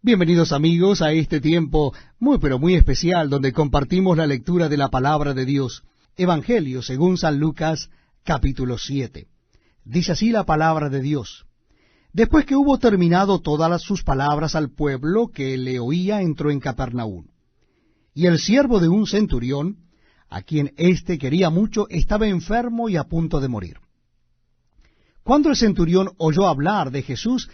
Bienvenidos amigos a este tiempo muy pero muy especial donde compartimos la lectura de la palabra de Dios. Evangelio según San Lucas, capítulo 7. Dice así la palabra de Dios. Después que hubo terminado todas sus palabras al pueblo que le oía, entró en Capernaum. Y el siervo de un centurión, a quien éste quería mucho, estaba enfermo y a punto de morir. Cuando el centurión oyó hablar de Jesús,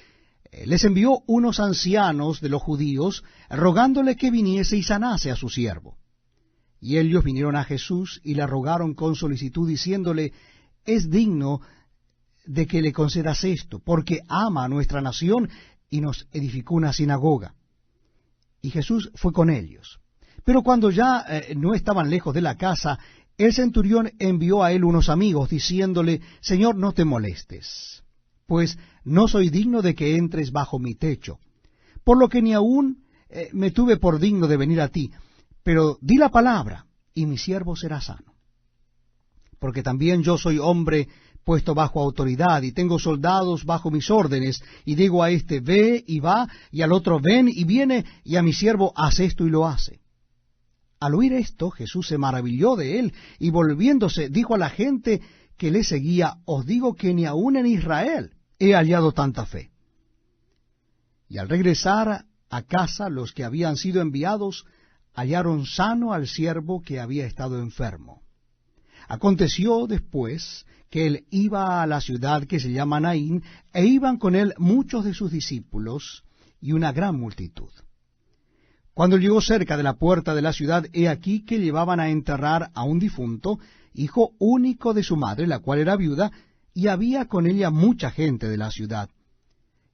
les envió unos ancianos de los judíos, rogándole que viniese y sanase a su siervo. Y ellos vinieron a Jesús y le rogaron con solicitud, diciéndole, es digno de que le concedas esto, porque ama a nuestra nación y nos edificó una sinagoga. Y Jesús fue con ellos. Pero cuando ya no estaban lejos de la casa, el centurión envió a él unos amigos, diciéndole, Señor, no te molestes, pues no soy digno de que entres bajo mi techo, por lo que ni aún me tuve por digno de venir a ti, pero di la palabra, y mi siervo será sano. Porque también yo soy hombre puesto bajo autoridad, y tengo soldados bajo mis órdenes, y digo a este, ve y va, y al otro, ven y viene, y a mi siervo, haz esto y lo hace. Al oír esto, Jesús se maravilló de él, y volviéndose, dijo a la gente que le seguía, os digo que ni aun en Israel he hallado tanta fe. Y al regresar a casa, los que habían sido enviados hallaron sano al siervo que había estado enfermo. Aconteció después que él iba a la ciudad que se llama Naín, e iban con él muchos de sus discípulos y una gran multitud. Cuando llegó cerca de la puerta de la ciudad, he aquí que llevaban a enterrar a un difunto, hijo único de su madre, la cual era viuda, y había con ella mucha gente de la ciudad.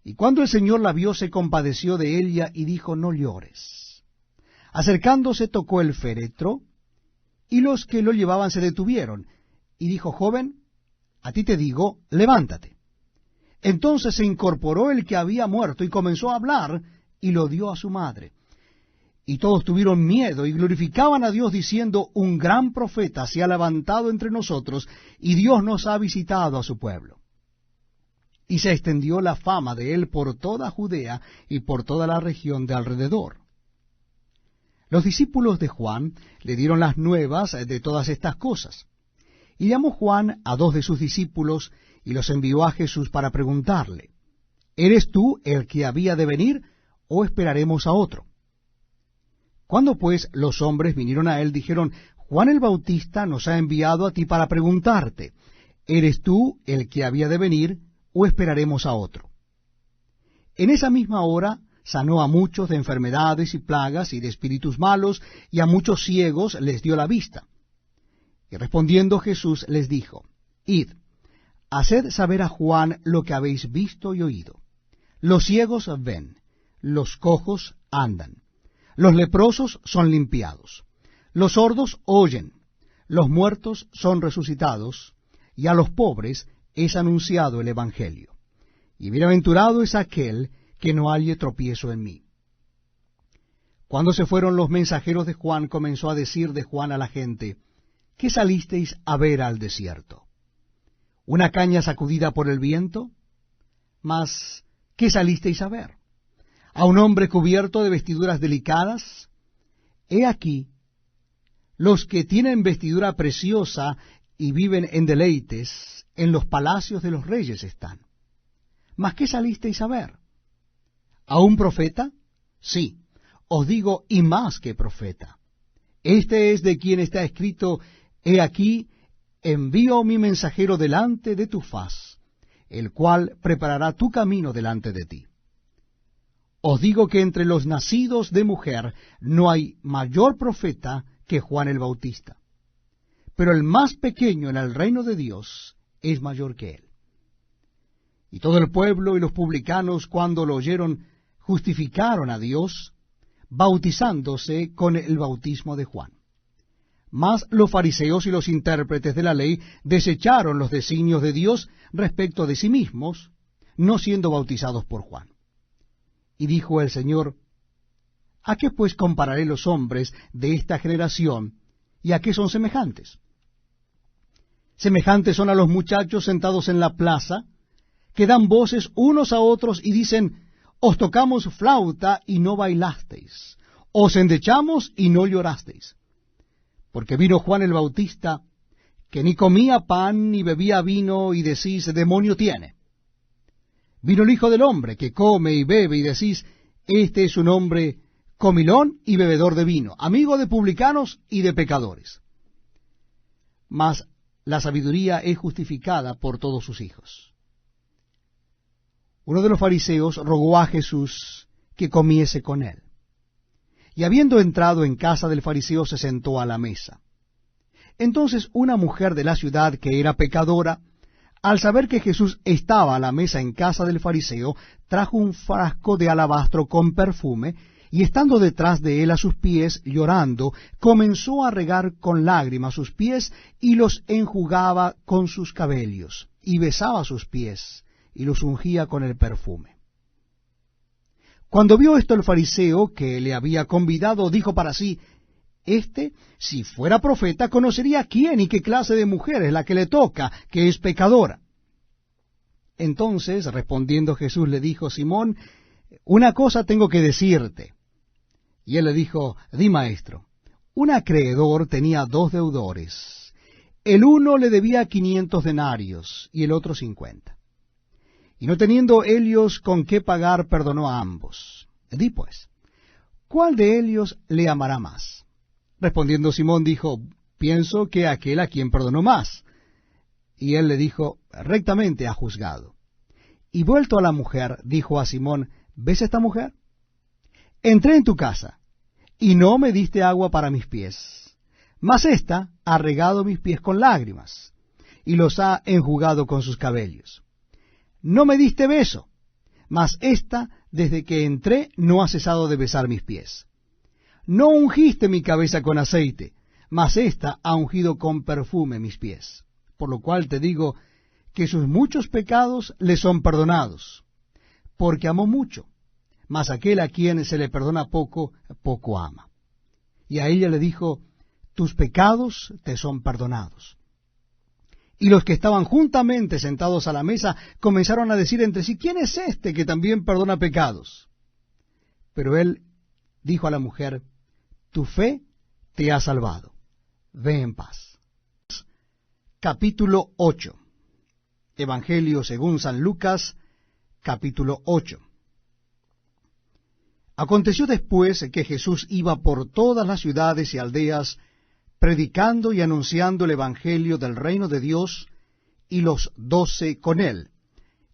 Y cuando el Señor la vio, se compadeció de ella y dijo, no llores. Acercándose tocó el féretro, y los que lo llevaban se detuvieron. Y dijo, joven, a ti te digo, levántate. Entonces se incorporó el que había muerto y comenzó a hablar, y lo dio a su madre. Y todos tuvieron miedo y glorificaban a Dios diciendo, un gran profeta se ha levantado entre nosotros, y Dios nos ha visitado a su pueblo. Y se extendió la fama de él por toda Judea y por toda la región de alrededor. Los discípulos de Juan le dieron las nuevas de todas estas cosas. Y llamó Juan a dos de sus discípulos y los envió a Jesús para preguntarle, ¿eres tú el que había de venir o esperaremos a otro? Cuando pues los hombres vinieron a él, dijeron, Juan el Bautista nos ha enviado a ti para preguntarte, ¿eres tú el que había de venir o esperaremos a otro? En esa misma hora sanó a muchos de enfermedades y plagas y de espíritus malos, y a muchos ciegos les dio la vista. Y respondiendo Jesús les dijo, id, haced saber a Juan lo que habéis visto y oído. Los ciegos ven, los cojos andan, los leprosos son limpiados, los sordos oyen, los muertos son resucitados, y a los pobres es anunciado el Evangelio. Y bienaventurado es aquel que no halle tropiezo en mí. Cuando se fueron los mensajeros de Juan, comenzó a decir de Juan a la gente, ¿qué salisteis a ver al desierto? ¿Una caña sacudida por el viento? Mas, ¿qué salisteis a ver? ¿A un hombre cubierto de vestiduras delicadas? He aquí, los que tienen vestidura preciosa y viven en deleites, en los palacios de los reyes están. ¿Mas qué salisteis a ver? ¿A un profeta? Sí, os digo, y más que profeta. Este es de quien está escrito, he aquí, envío mi mensajero delante de tu faz, el cual preparará tu camino delante de ti. Os digo que entre los nacidos de mujer no hay mayor profeta que Juan el Bautista, pero el más pequeño en el reino de Dios es mayor que él. Y todo el pueblo y los publicanos, cuando lo oyeron, justificaron a Dios, bautizándose con el bautismo de Juan. Mas los fariseos y los intérpretes de la ley desecharon los designios de Dios respecto de sí mismos, no siendo bautizados por Juan. Y dijo el Señor, ¿a qué pues compararé los hombres de esta generación, y a qué son semejantes? Semejantes son a los muchachos sentados en la plaza, que dan voces unos a otros y dicen, Os tocamos flauta y no bailasteis, os endechamos y no llorasteis. Porque vino Juan el Bautista, que ni comía pan ni bebía vino, y decís, demonio tiene. Vino el Hijo del Hombre, que come y bebe, y decís, este es un hombre comilón y bebedor de vino, amigo de publicanos y de pecadores. Mas la sabiduría es justificada por todos sus hijos. Uno de los fariseos rogó a Jesús que comiese con él. Y habiendo entrado en casa del fariseo, se sentó a la mesa. Entonces una mujer de la ciudad, que era pecadora, al saber que Jesús estaba a la mesa en casa del fariseo, trajo un frasco de alabastro con perfume, y estando detrás de él a sus pies, llorando, comenzó a regar con lágrimas sus pies, y los enjugaba con sus cabellos, y besaba sus pies, y los ungía con el perfume. Cuando vio esto el fariseo que le había convidado, dijo para sí, si fuera profeta, conocería quién y qué clase de mujer es la que le toca, que es pecadora. Entonces, respondiendo Jesús, le dijo, Simón, una cosa tengo que decirte. Y él le dijo, di, maestro. Un acreedor tenía 2 deudores. El uno le debía 500 denarios y el otro 50. Y no teniendo ellos con qué pagar, perdonó a ambos. Di pues, ¿cuál de ellos le amará más? Respondiendo Simón dijo, pienso que aquel a quien perdonó más. Y él le dijo, rectamente ha juzgado. Y vuelto a la mujer, dijo a Simón, ¿ves esta mujer? Entré en tu casa, y no me diste agua para mis pies, mas ésta ha regado mis pies con lágrimas, y los ha enjugado con sus cabellos. No me diste beso, mas ésta, desde que entré, no ha cesado de besar mis pies. No ungiste mi cabeza con aceite, mas ésta ha ungido con perfume mis pies. Por lo cual te digo que sus muchos pecados le son perdonados, porque amó mucho, mas aquel a quien se le perdona poco, poco ama. Y a ella le dijo, tus pecados te son perdonados. Y los que estaban juntamente sentados a la mesa comenzaron a decir entre sí, ¿quién es este que también perdona pecados? Pero él dijo a la mujer, tu fe te ha salvado. Ve en paz. Capítulo 8. Evangelio según San Lucas, capítulo 8. Aconteció después que Jesús iba por todas las ciudades y aldeas, predicando y anunciando el Evangelio del reino de Dios, y los 12 con él,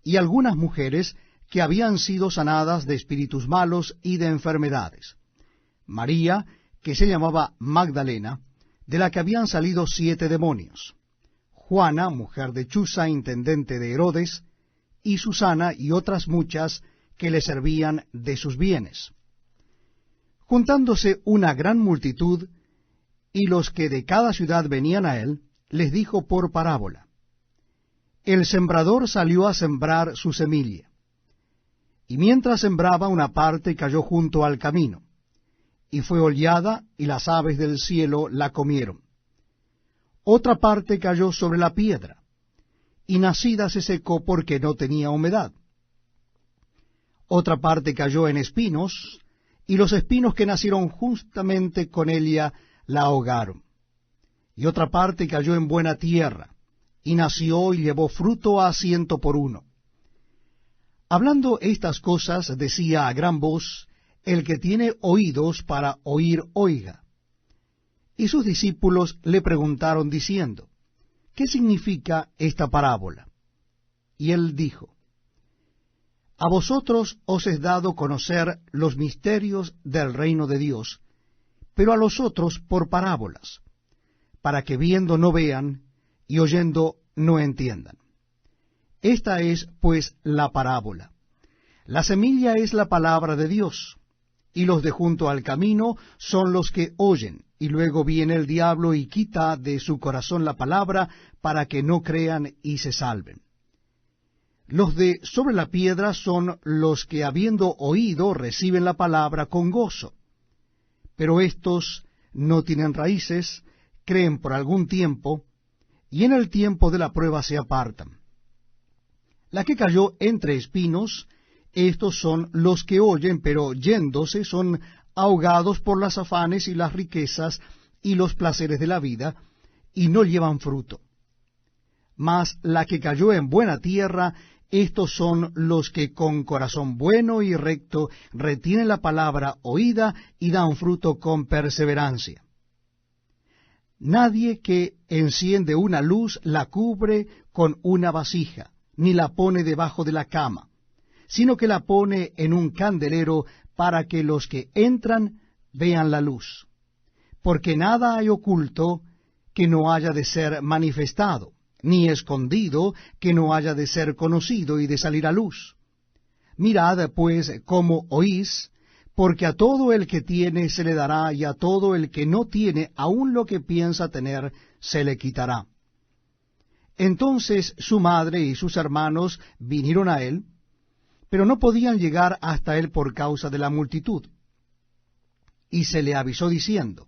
y algunas mujeres que habían sido sanadas de espíritus malos y de enfermedades. María, que se llamaba Magdalena, de la que habían salido 7 demonios. Juana, mujer de Chuza, intendente de Herodes, y Susana y otras muchas que le servían de sus bienes. Juntándose una gran multitud, y los que de cada ciudad venían a él, les dijo por parábola, el sembrador salió a sembrar su semilla, y mientras sembraba una parte cayó junto al camino, y fue hollada, y las aves del cielo la comieron. Otra parte cayó sobre la piedra, y nacida se secó porque no tenía humedad. Otra parte cayó en espinos, y los espinos que nacieron justamente con ella la ahogaron. Y otra parte cayó en buena tierra, y nació y llevó fruto a 100 por 1. Hablando estas cosas, decía a gran voz, el que tiene oídos para oír, oiga. Y sus discípulos le preguntaron diciendo, ¿qué significa esta parábola? Y él dijo, a vosotros os es dado conocer los misterios del reino de Dios, pero a los otros por parábolas, para que viendo no vean, y oyendo no entiendan. Esta es, pues, la parábola. La semilla es la palabra de Dios, y los de junto al camino son los que oyen, y luego viene el diablo y quita de su corazón la palabra, para que no crean y se salven. Los de sobre la piedra son los que, habiendo oído, reciben la palabra con gozo. Pero estos no tienen raíces, creen por algún tiempo, y en el tiempo de la prueba se apartan. La que cayó entre espinos estos son los que oyen, pero yéndose son ahogados por los afanes y las riquezas y los placeres de la vida, y no llevan fruto. Mas la que cayó en buena tierra, estos son los que con corazón bueno y recto retienen la palabra oída y dan fruto con perseverancia. Nadie que enciende una luz la cubre con una vasija, ni la pone debajo de la cama, sino que la pone en un candelero para que los que entran vean la luz. Porque nada hay oculto que no haya de ser manifestado, ni escondido que no haya de ser conocido y de salir a luz. Mirad, pues, cómo oís, porque a todo el que tiene se le dará, y a todo el que no tiene, aun lo que piensa tener, se le quitará. Entonces su madre y sus hermanos vinieron a él, pero no podían llegar hasta él por causa de la multitud. Y se le avisó diciendo,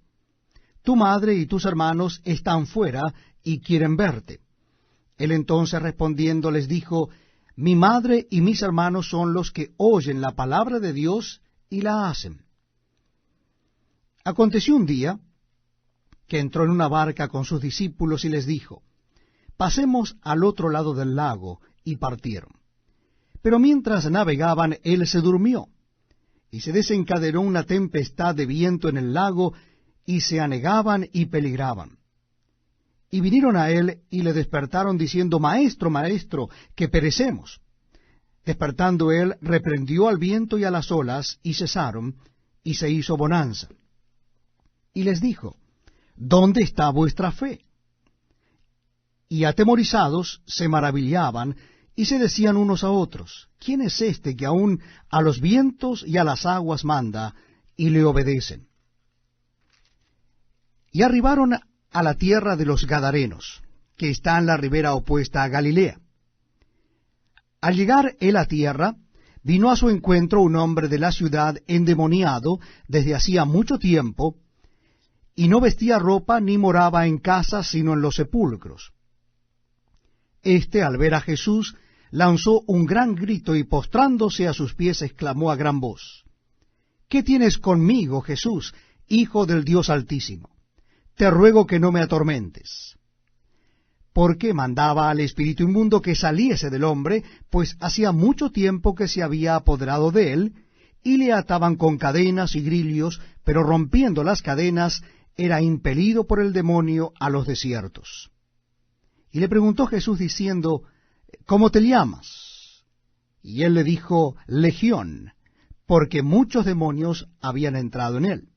tu madre y tus hermanos están fuera y quieren verte. Él entonces respondiendo les dijo, mi madre y mis hermanos son los que oyen la palabra de Dios y la hacen. Aconteció un día que entró en una barca con sus discípulos y les dijo, pasemos al otro lado del lago, y partieron. Pero mientras navegaban, él se durmió, y se desencadenó una tempestad de viento en el lago, y se anegaban y peligraban. Y vinieron a él y le despertaron diciendo, Maestro, Maestro, que perecemos. Despertando él, reprendió al viento y a las olas, y cesaron, y se hizo bonanza. Y les dijo, ¿dónde está vuestra fe? Y atemorizados se maravillaban, y se decían unos a otros, ¿quién es este que aun a los vientos y a las aguas manda, y le obedecen? Y arribaron a la tierra de los Gadarenos, que está en la ribera opuesta a Galilea. Al llegar él a tierra, vino a su encuentro un hombre de la ciudad endemoniado desde hacía mucho tiempo, y no vestía ropa ni moraba en casa, sino en los sepulcros. Este, al ver a Jesús, lanzó un gran grito y postrándose a sus pies exclamó a gran voz, ¿qué tienes conmigo, Jesús, Hijo del Dios Altísimo? Te ruego que no me atormentes. Porque mandaba al espíritu inmundo que saliese del hombre, pues hacía mucho tiempo que se había apoderado de él, y le ataban con cadenas y grillos, pero rompiendo las cadenas, era impelido por el demonio a los desiertos. Y le preguntó Jesús diciendo, ¿cómo te llamas? Y él le dijo, Legión, porque muchos demonios habían entrado en él.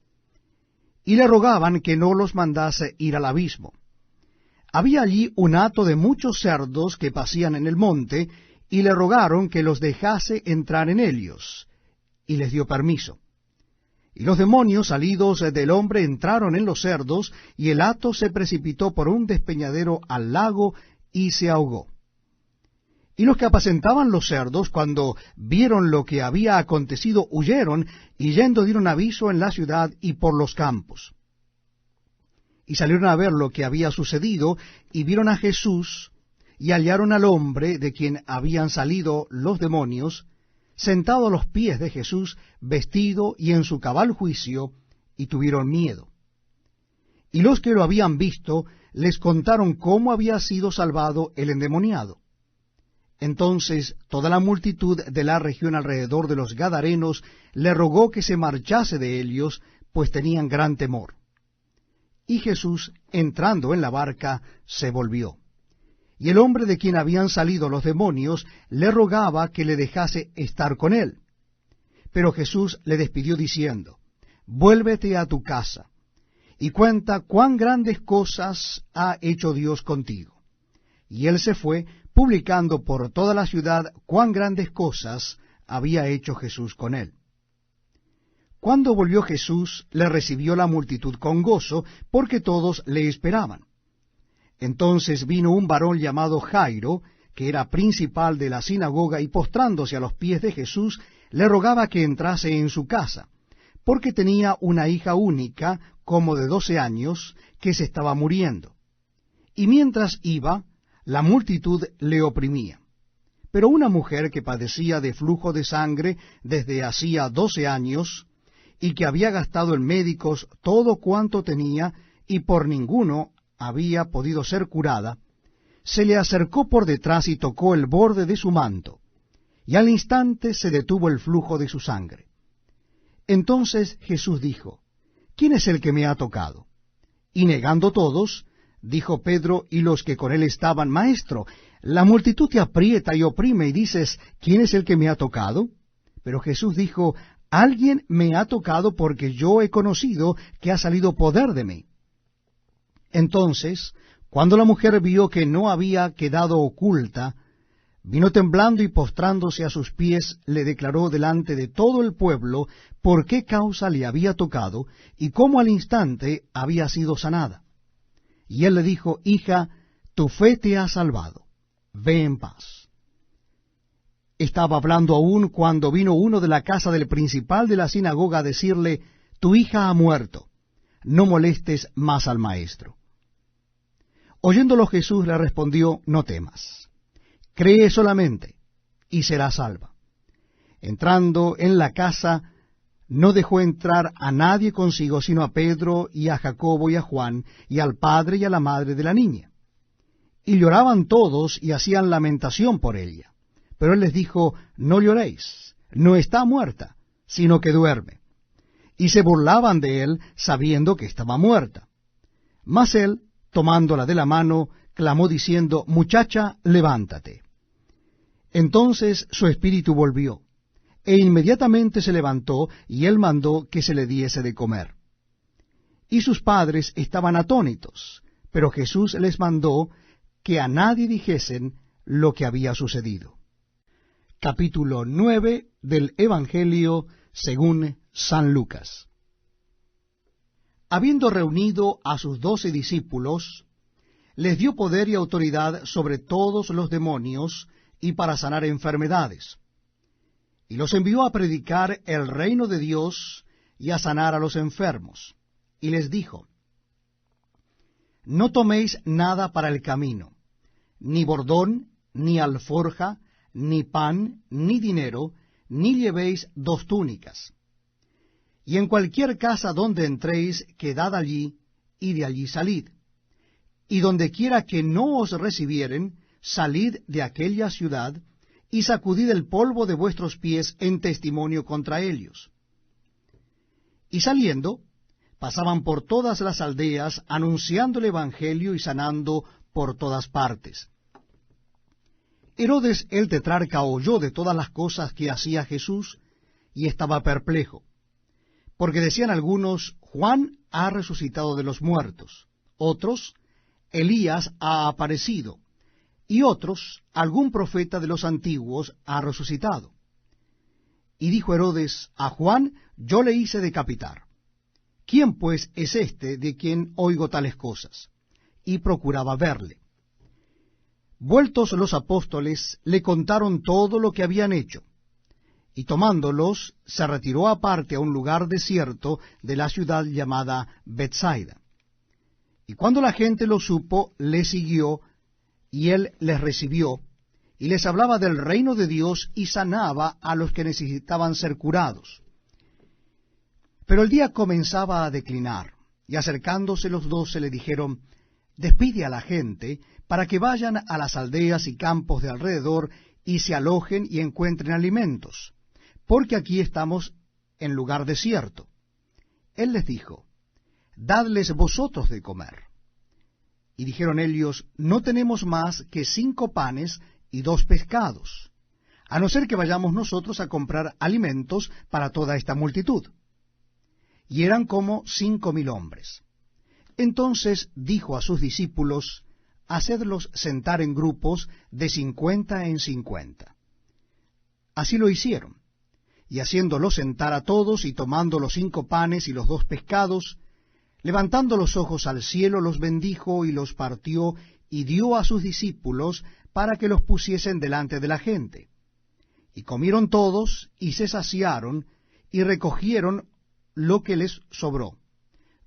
Y le rogaban que no los mandase ir al abismo. Había allí un hato de muchos cerdos que pasían en el monte, y le rogaron que los dejase entrar en ellos, y les dio permiso. Y los demonios salidos del hombre entraron en los cerdos, y el hato se precipitó por un despeñadero al lago, y se ahogó. Y los que apacentaban los cerdos, cuando vieron lo que había acontecido, huyeron, y yendo dieron aviso en la ciudad y por los campos. Y salieron a ver lo que había sucedido, y vieron a Jesús, y hallaron al hombre de quien habían salido los demonios, sentado a los pies de Jesús, vestido y en su cabal juicio, y tuvieron miedo. Y los que lo habían visto les contaron cómo había sido salvado el endemoniado. Entonces toda la multitud de la región alrededor de los Gadarenos le rogó que se marchase de ellos, pues tenían gran temor. Y Jesús, entrando en la barca, se volvió. Y el hombre de quien habían salido los demonios le rogaba que le dejase estar con él. Pero Jesús le despidió diciendo, vuélvete a tu casa, y cuenta cuán grandes cosas ha hecho Dios contigo. Y él se fue, publicando por toda la ciudad cuán grandes cosas había hecho Jesús con él. Cuando volvió Jesús, le recibió la multitud con gozo, porque todos le esperaban. Entonces vino un varón llamado Jairo, que era principal de la sinagoga, y postrándose a los pies de Jesús, le rogaba que entrase en su casa, porque tenía una hija única, como de 12 años, que se estaba muriendo. Y mientras iba, la multitud le oprimía. Pero una mujer que padecía de flujo de sangre desde hacía 12 años, y que había gastado en médicos todo cuanto tenía, y por ninguno había podido ser curada, se le acercó por detrás y tocó el borde de su manto, y al instante se detuvo el flujo de su sangre. Entonces Jesús dijo, ¿quién es el que me ha tocado? Y negando todos, dijo Pedro y los que con él estaban, Maestro, la multitud te aprieta y oprime, y dices, ¿quién es el que me ha tocado? Pero Jesús dijo, alguien me ha tocado porque yo he conocido que ha salido poder de mí. Entonces, cuando la mujer vio que no había quedado oculta, vino temblando y postrándose a sus pies, le declaró delante de todo el pueblo por qué causa le había tocado y cómo al instante había sido sanada. Y él le dijo, hija, tu fe te ha salvado, ve en paz. Estaba hablando aún cuando vino uno de la casa del principal de la sinagoga a decirle, tu hija ha muerto, no molestes más al maestro. Oyéndolo Jesús le respondió, no temas, cree solamente, y serás salva. Entrando en la casa, no dejó entrar a nadie consigo, sino a Pedro y a Jacobo y a Juan, y al padre y a la madre de la niña. Y lloraban todos y hacían lamentación por ella. Pero él les dijo, no lloréis, no está muerta, sino que duerme. Y se burlaban de él, sabiendo que estaba muerta. Mas él, tomándola de la mano, clamó diciendo, muchacha, levántate. Entonces su espíritu volvió, e inmediatamente se levantó, y él mandó que se le diese de comer. Y sus padres estaban atónitos, pero Jesús les mandó que a nadie dijesen lo que había sucedido. Capítulo 9 del Evangelio según San Lucas. Habiendo reunido a sus 12 discípulos, les dio poder y autoridad sobre todos los demonios y para sanar enfermedades. Y los envió a predicar el reino de Dios y a sanar a los enfermos. Y les dijo, no toméis nada para el camino, ni bordón, ni alforja, ni pan, ni dinero, ni llevéis 2 túnicas. Y en cualquier casa donde entréis, quedad allí, y de allí salid. Y donde quiera que no os recibieren, salid de aquella ciudad, y sacudid el polvo de vuestros pies en testimonio contra ellos. Y saliendo, pasaban por todas las aldeas, anunciando el evangelio y sanando por todas partes. Herodes el tetrarca oyó de todas las cosas que hacía Jesús, y estaba perplejo, porque decían algunos, Juan ha resucitado de los muertos, otros, Elías ha aparecido, y otros, algún profeta de los antiguos ha resucitado. Y dijo Herodes, a Juan yo le hice decapitar. ¿Quién pues es este de quien oigo tales cosas? Y procuraba verle. Vueltos los apóstoles, le contaron todo lo que habían hecho, y tomándolos, se retiró aparte a un lugar desierto de la ciudad llamada Betsaida. Y cuando la gente lo supo, le siguió, y él les recibió, y les hablaba del reino de Dios, y sanaba a los que necesitaban ser curados. Pero el día comenzaba a declinar, y acercándose los 12 le dijeron, despide a la gente, para que vayan a las aldeas y campos de alrededor, y se alojen y encuentren alimentos, porque aquí estamos en lugar desierto. Él les dijo, dadles vosotros de comer. Y dijeron ellos, no tenemos más que 5 panes y 2 pescados, a no ser que vayamos nosotros a comprar alimentos para toda esta multitud. Y eran como 5,000 hombres. Entonces dijo a sus discípulos, hacedlos sentar en grupos de 50 en 50. Así lo hicieron, y haciéndolos sentar a todos, y tomando los 5 panes y los 2 pescados, levantando los ojos al cielo, los bendijo y los partió, y dio a sus discípulos para que los pusiesen delante de la gente. Y comieron todos, y se saciaron, y recogieron lo que les sobró,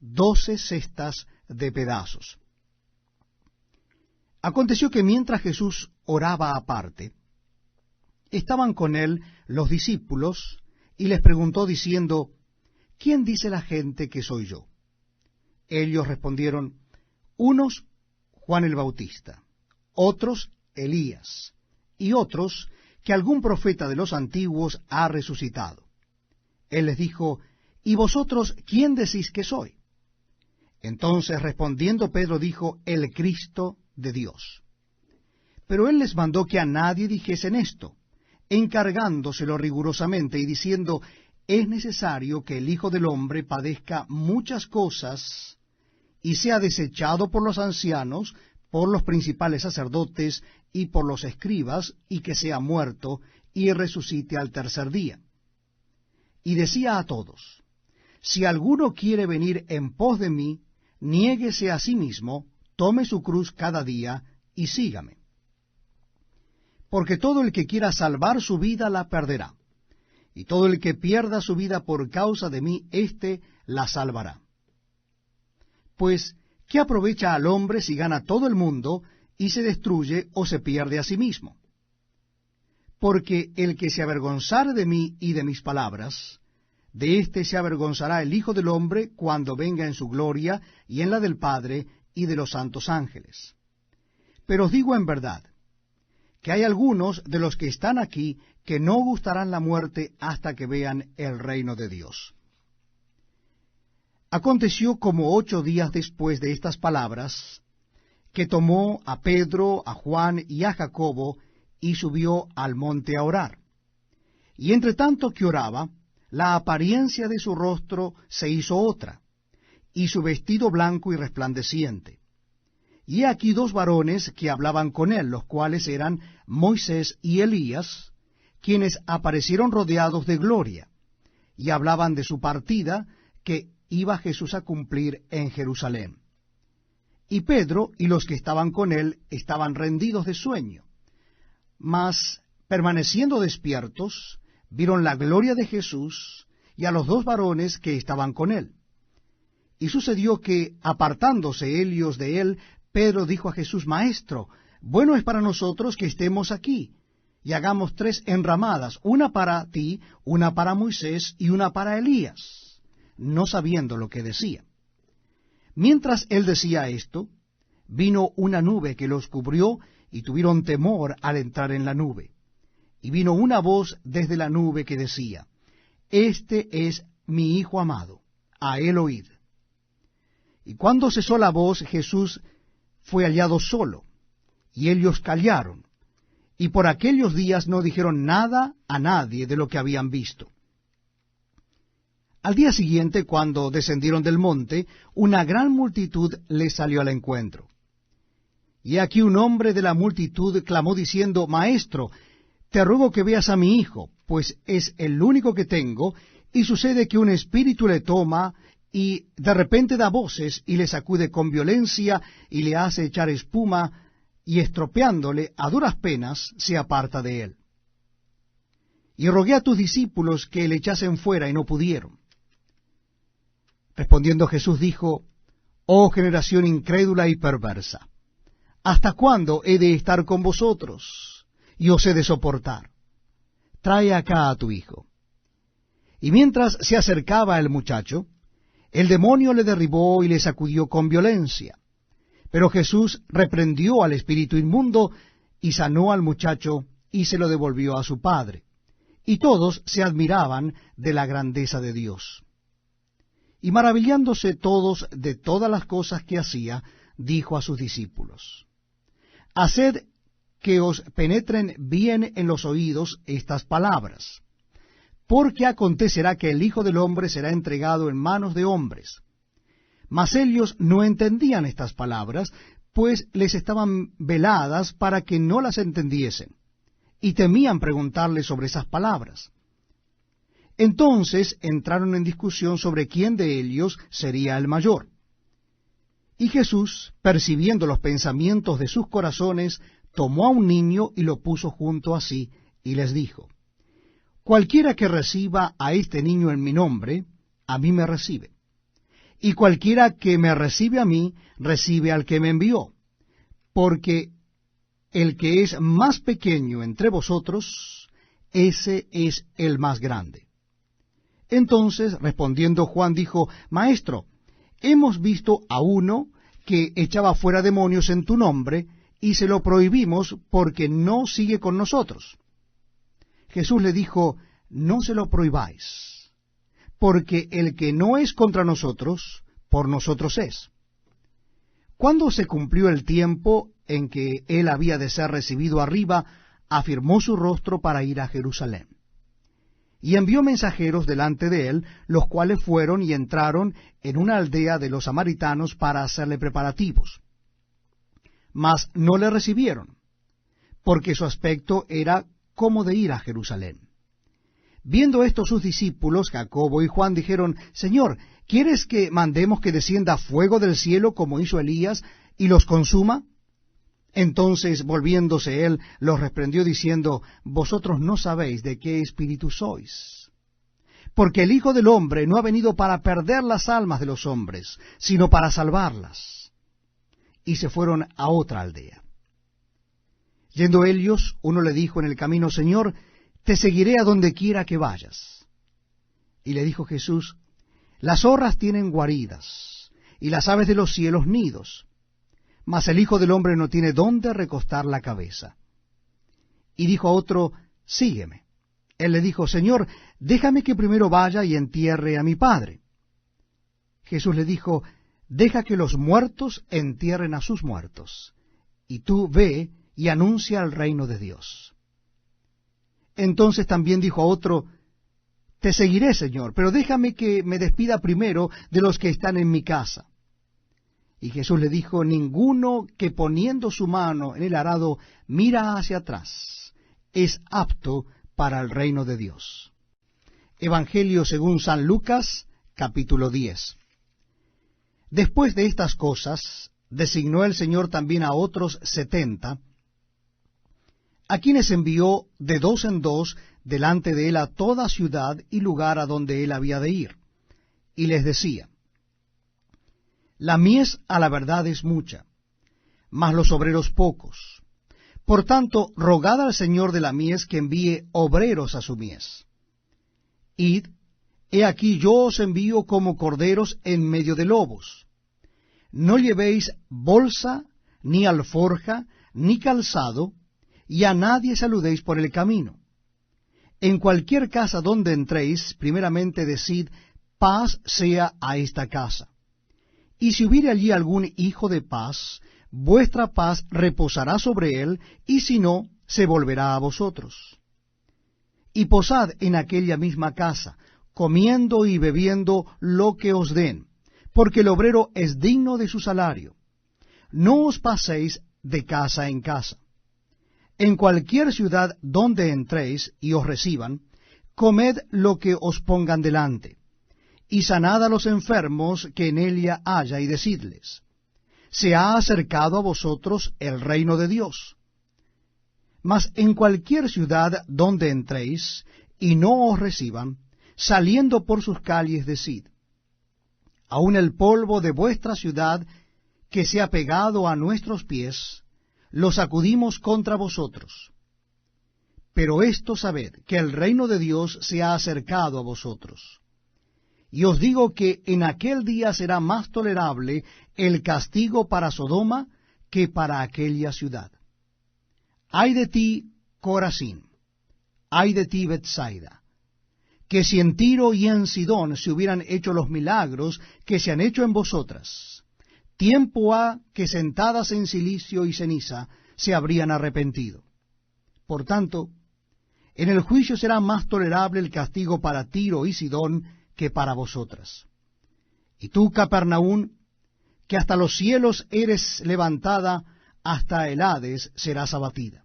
12 cestas de pedazos. Aconteció que mientras Jesús oraba aparte, estaban con él los discípulos, y les preguntó diciendo, ¿quién dice la gente que soy yo? Ellos respondieron, unos Juan el Bautista, otros Elías, y otros que algún profeta de los antiguos ha resucitado. Él les dijo, ¿y vosotros quién decís que soy? Entonces respondiendo Pedro dijo, el Cristo de Dios. Pero él les mandó que a nadie dijesen esto, encargándoselo rigurosamente y diciendo, es necesario que el Hijo del Hombre padezca muchas cosas y sea desechado por los ancianos, por los principales sacerdotes y por los escribas, y que sea muerto y resucite al tercer día. Y decía a todos, si alguno quiere venir en pos de mí, niéguese a sí mismo, tome su cruz cada día y sígame. Porque todo el que quiera salvar su vida la perderá, y todo el que pierda su vida por causa de mí, éste la salvará. Pues, ¿qué aprovecha al hombre si gana todo el mundo y se destruye o se pierde a sí mismo? Porque el que se avergonzare de mí y de mis palabras, de éste se avergonzará el Hijo del Hombre cuando venga en su gloria y en la del Padre y de los santos ángeles. Pero os digo en verdad, que hay algunos de los que están aquí que no gustarán la muerte hasta que vean el reino de Dios. Aconteció como 8 días después de estas palabras, que tomó a Pedro, a Juan y a Jacobo, y subió al monte a orar. Y entre tanto que oraba, la apariencia de su rostro se hizo otra, y su vestido blanco y resplandeciente. Y he aquí 2 varones que hablaban con él, los cuales eran Moisés y Elías, quienes aparecieron rodeados de gloria, y hablaban de su partida, que iba Jesús a cumplir en Jerusalén. Y Pedro y los que estaban con él estaban rendidos de sueño, mas permaneciendo despiertos, vieron la gloria de Jesús y a los 2 varones que estaban con él. Y sucedió que, apartándose ellos de él, Pedro dijo a Jesús, Maestro, bueno es para nosotros que estemos aquí, y hagamos 3 enramadas, una para ti, una para Moisés y una para Elías, no sabiendo lo que decía. Mientras él decía esto, vino una nube que los cubrió, y tuvieron temor al entrar en la nube. Y vino una voz desde la nube que decía, Este es mi Hijo amado, a él oíd. Y cuando cesó la voz, Jesús fue hallado solo, y ellos callaron, y por aquellos días no dijeron nada a nadie de lo que habían visto. Al día siguiente, cuando descendieron del monte, una gran multitud les salió al encuentro. Y aquí un hombre de la multitud clamó diciendo, Maestro, te ruego que veas a mi hijo, pues es el único que tengo, y sucede que un espíritu le toma, y de repente da voces, y le sacude con violencia, y le hace echar espuma, y estropeándole a duras penas, se aparta de él. Y rogué a tus discípulos que le echasen fuera, y no pudieron. Respondiendo Jesús dijo, Oh generación incrédula y perversa, ¿hasta cuándo he de estar con vosotros? Y os he de soportar. Trae acá a tu hijo. Y mientras se acercaba el muchacho, el demonio le derribó y le sacudió con violencia. Pero Jesús reprendió al espíritu inmundo y sanó al muchacho y se lo devolvió a su padre. Y todos se admiraban de la grandeza de Dios. Y maravillándose todos de todas las cosas que hacía, dijo a sus discípulos, Haced que os penetren bien en los oídos estas palabras, porque acontecerá que el Hijo del Hombre será entregado en manos de hombres. Mas ellos no entendían estas palabras, pues les estaban veladas para que no las entendiesen, y temían preguntarle sobre esas palabras. Entonces entraron en discusión sobre quién de ellos sería el mayor. Y Jesús, percibiendo los pensamientos de sus corazones, tomó a un niño y lo puso junto a sí, y les dijo, Cualquiera que reciba a este niño en mi nombre, a mí me recibe. Y cualquiera que me recibe a mí, recibe al que me envió. Porque el que es más pequeño entre vosotros, ese es el más grande. Entonces, respondiendo Juan, dijo, Maestro, hemos visto a uno que echaba fuera demonios en tu nombre, y se lo prohibimos porque no sigue con nosotros. Jesús le dijo, no se lo prohibáis, porque el que no es contra nosotros, por nosotros es. Cuando se cumplió el tiempo en que él había de ser recibido arriba, afirmó su rostro para ir a Jerusalén. Y envió mensajeros delante de él, los cuales fueron y entraron en una aldea de los samaritanos para hacerle preparativos. Mas no le recibieron, porque su aspecto era como de ir a Jerusalén. Viendo esto sus discípulos, Jacobo y Juan, dijeron, Señor, ¿quieres que mandemos que descienda fuego del cielo como hizo Elías y los consuma? Entonces, volviéndose él, los reprendió diciendo, Vosotros no sabéis de qué espíritu sois, porque el Hijo del Hombre no ha venido para perder las almas de los hombres, sino para salvarlas. Y se fueron a otra aldea. Yendo ellos, uno le dijo en el camino, Señor, te seguiré a donde quiera que vayas. Y le dijo Jesús, las zorras tienen guaridas, y las aves de los cielos nidos, mas el Hijo del Hombre no tiene dónde recostar la cabeza. Y dijo a otro, sígueme. Él le dijo, Señor, déjame que primero vaya y entierre a mi padre. Jesús le dijo, deja que los muertos entierren a sus muertos, y tú ve y anuncia el reino de Dios. Entonces también dijo a otro, te seguiré, Señor, pero déjame que me despida primero de los que están en mi casa. Y Jesús le dijo, ninguno que poniendo su mano en el arado mira hacia atrás es apto para el reino de Dios. Evangelio según San Lucas, capítulo 10. Después de estas cosas, designó el Señor también a otros 70, a quienes envió de dos en dos delante de él a toda ciudad y lugar a donde él había de ir. Y les decía, la mies a la verdad es mucha, mas los obreros pocos. Por tanto, rogad al Señor de la mies que envíe obreros a su mies. Id, he aquí yo os envío como corderos en medio de lobos. No llevéis bolsa, ni alforja, ni calzado, y a nadie saludéis por el camino. En cualquier casa donde entréis, primeramente decid, paz sea a esta casa. Y si hubiere allí algún hijo de paz, vuestra paz reposará sobre él, y si no, se volverá a vosotros. Y posad en aquella misma casa, comiendo y bebiendo lo que os den, porque el obrero es digno de su salario. No os paséis de casa en casa. En cualquier ciudad donde entréis y os reciban, comed lo que os pongan delante, y sanad a los enfermos que en ella haya, y decidles, se ha acercado a vosotros el reino de Dios. Mas en cualquier ciudad donde entréis y no os reciban, saliendo por sus calles decid, aun el polvo de vuestra ciudad que se ha pegado a nuestros pies, lo sacudimos contra vosotros. Pero esto sabed, que el reino de Dios se ha acercado a vosotros. Y os digo que en aquel día será más tolerable el castigo para Sodoma que para aquella ciudad. Ay de ti, Corazín, ay de ti, Betsaida, que si en Tiro y en Sidón se hubieran hecho los milagros que se han hecho en vosotras, tiempo ha que sentadas en cilicio y ceniza se habrían arrepentido. Por tanto, en el juicio será más tolerable el castigo para Tiro y Sidón que para vosotras. Y tú, Capernaum, que hasta los cielos eres levantada, hasta el Hades serás abatida.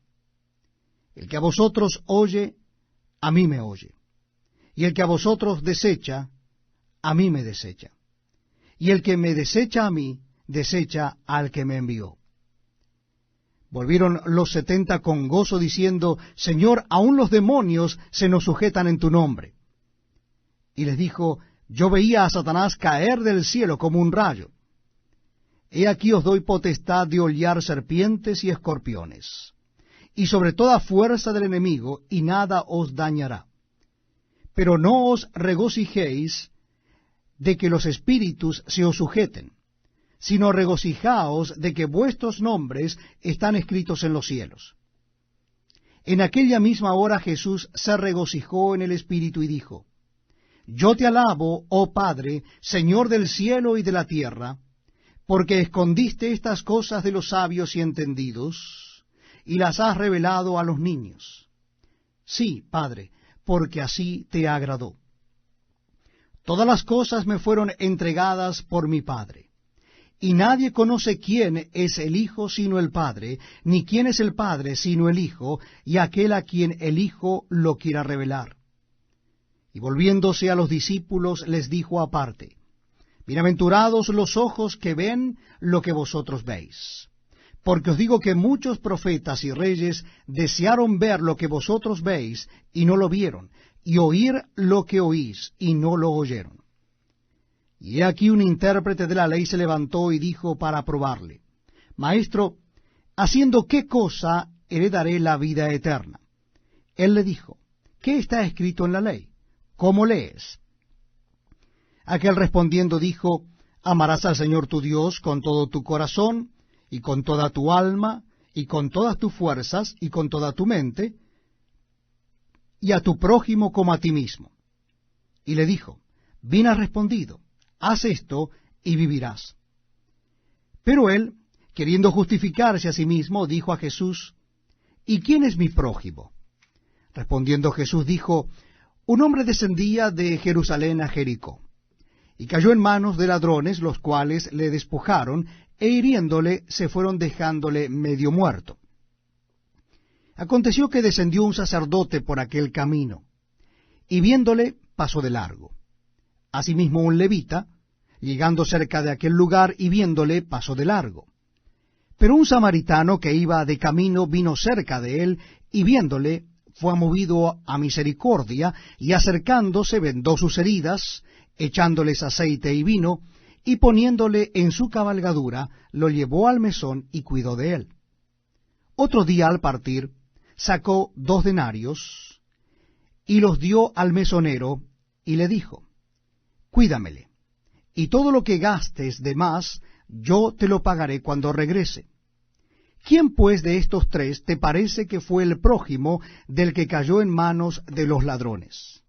El que a vosotros oye, a mí me oye. Y el que a vosotros desecha, a mí me desecha. Y el que me desecha a mí, desecha al que me envió. Volvieron los 70 con gozo, diciendo, Señor, aun los demonios se nos sujetan en tu nombre. Y les dijo, yo veía a Satanás caer del cielo como un rayo. He aquí os doy potestad de hollar serpientes y escorpiones, y sobre toda fuerza del enemigo, y nada os dañará. Pero no os regocijéis de que los espíritus se os sujeten, sino regocijaos de que vuestros nombres están escritos en los cielos. En aquella misma hora Jesús se regocijó en el Espíritu y dijo: Yo te alabo, oh Padre, Señor del cielo y de la tierra, porque escondiste estas cosas de los sabios y entendidos, y las has revelado a los niños. Sí, Padre, porque así te agradó. Todas las cosas me fueron entregadas por mi Padre, y nadie conoce quién es el Hijo sino el Padre, ni quién es el Padre sino el Hijo, y aquel a quien el Hijo lo quiera revelar. Y volviéndose a los discípulos les dijo aparte: Bienaventurados los ojos que ven lo que vosotros veis. Porque os digo que muchos profetas y reyes desearon ver lo que vosotros veis, y no lo vieron, y oír lo que oís, y no lo oyeron. Y he aquí un intérprete de la ley se levantó y dijo para probarle: Maestro, ¿haciendo qué cosa heredaré la vida eterna? Él le dijo: ¿Qué está escrito en la ley? ¿Cómo lees? Aquel respondiendo dijo: Amarás al Señor tu Dios con todo tu corazón, y con toda tu alma, y con todas tus fuerzas, y con toda tu mente, y a tu prójimo como a ti mismo. Y le dijo: Bien has respondido, haz esto y vivirás. Pero él, queriendo justificarse a sí mismo, dijo a Jesús: ¿Y quién es mi prójimo? Respondiendo Jesús dijo: Un hombre descendía de Jerusalén a Jericó, y cayó en manos de ladrones, los cuales le despojaron, e hiriéndole se fueron dejándole medio muerto. Aconteció que descendió un sacerdote por aquel camino, y viéndole pasó de largo. Asimismo un levita, llegando cerca de aquel lugar y viéndole, pasó de largo. Pero un samaritano que iba de camino vino cerca de él, y viéndole, fue movido a misericordia, y acercándose vendó sus heridas, echándoles aceite y vino, y poniéndole en su cabalgadura, lo llevó al mesón y cuidó de él. Otro día al partir, sacó 2 denarios, y los dio al mesonero, y le dijo: Cuídamele, y todo lo que gastes de más, yo te lo pagaré cuando regrese. ¿Quién pues de estos 3 te parece que fue el prójimo del que cayó en manos de los ladrones?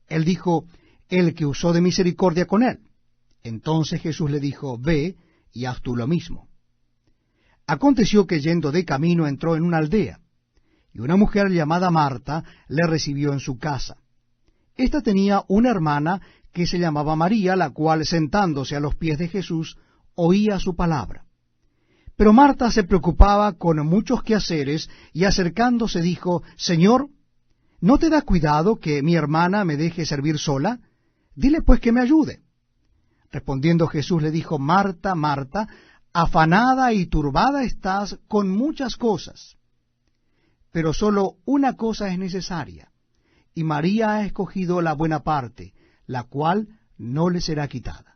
Él dijo: El que usó de misericordia con él. Entonces Jesús le dijo: Ve y haz tú lo mismo. Aconteció que yendo de camino entró en una aldea, y una mujer llamada Marta le recibió en su casa. Esta tenía una hermana que se llamaba María, la cual, sentándose a los pies de Jesús, oía su palabra. Pero Marta se preocupaba con muchos quehaceres, y acercándose dijo: Señor, ¿no te da cuidado que mi hermana me deje servir sola? Dile pues que me ayude. Respondiendo Jesús le dijo: Marta, Marta, afanada y turbada estás con muchas cosas, pero sólo una cosa es necesaria, y María ha escogido la buena parte, la cual no le será quitada.